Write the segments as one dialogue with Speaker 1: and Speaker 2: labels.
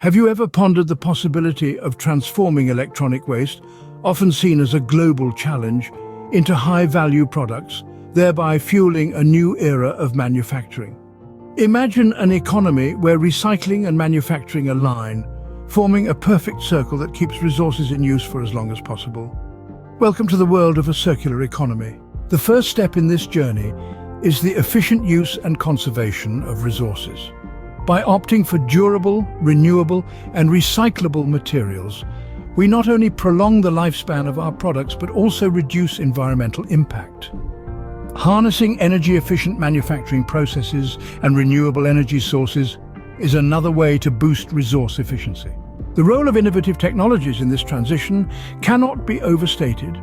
Speaker 1: Have you ever pondered the possibility of transforming electronic waste, often seen as a global challenge, into high-value products, thereby fueling a new era of manufacturing? Imagine an economy where recycling and manufacturing align, forming a perfect circle that keeps resources in use for as long as possible. Welcome to the world of a circular economy. The first step in this journey is the efficient use and conservation of resources. By opting for durable, renewable, and recyclable materials, we not only prolong the lifespan of our products but also reduce environmental impact. Harnessing energy-efficient manufacturing processes and renewable energy sources is another way to boost resource efficiency. The role of innovative technologies in this transition cannot be overstated.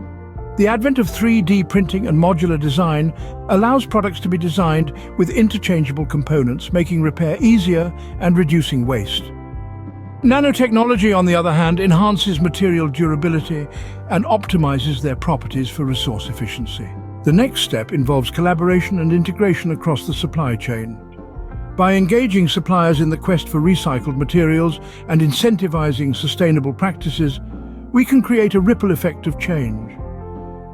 Speaker 1: The advent of 3D printing and modular design allows products to be designed with interchangeable components, making repair easier and reducing waste. Nanotechnology, on the other hand, enhances material durability and optimizes their properties for resource efficiency. The next step involves collaboration and integration across the supply chain. By engaging suppliers in the quest for recycled materials and incentivizing sustainable practices, we can create a ripple effect of change.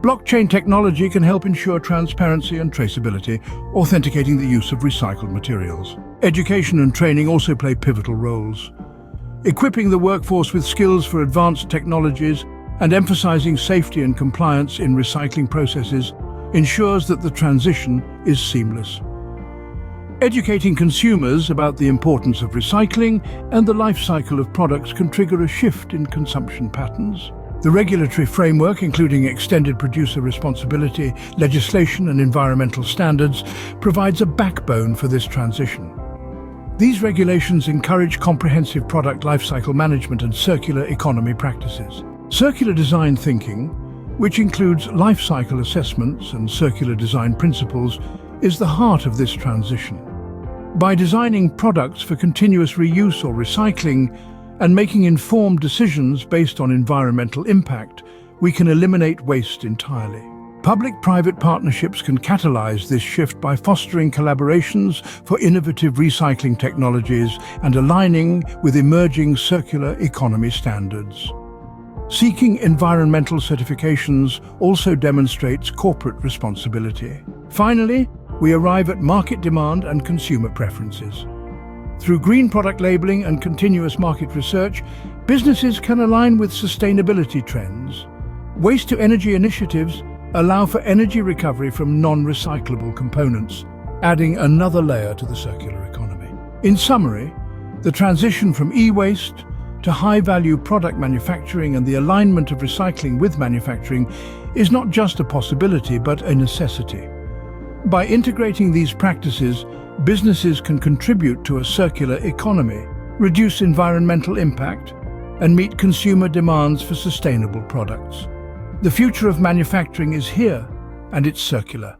Speaker 1: Blockchain technology can help ensure transparency and traceability, authenticating the use of recycled materials. Education and training also play pivotal roles. Equipping the workforce with skills for advanced technologies and emphasizing safety and compliance in recycling processes ensures that the transition is seamless. Educating consumers about the importance of recycling and the life cycle of products can trigger a shift in consumption patterns. The regulatory framework, including extended producer responsibility, legislation and environmental standards, provides a backbone for this transition. These regulations encourage comprehensive product lifecycle management and circular economy practices. Circular design thinking, which includes life cycle assessments and circular design principles, is the heart of this transition. By designing products for continuous reuse or recycling and making informed decisions based on environmental impact, we can eliminate waste entirely. Public-private partnerships can catalyze this shift by fostering collaborations for innovative recycling technologies and aligning with emerging circular economy standards. Seeking environmental certifications also demonstrates corporate responsibility. Finally, we arrive at market demand and consumer preferences. Through green product labeling and continuous market research, businesses can align with sustainability trends. Waste-to-energy initiatives allow for energy recovery from non-recyclable components, adding another layer to the circular economy. In summary, the transition from e-waste to high-value product manufacturing and the alignment of recycling with manufacturing is not just a possibility but a necessity. By integrating these practices, businesses can contribute to a circular economy, reduce environmental impact, and meet consumer demands for sustainable products. The future of manufacturing is here, and it's circular.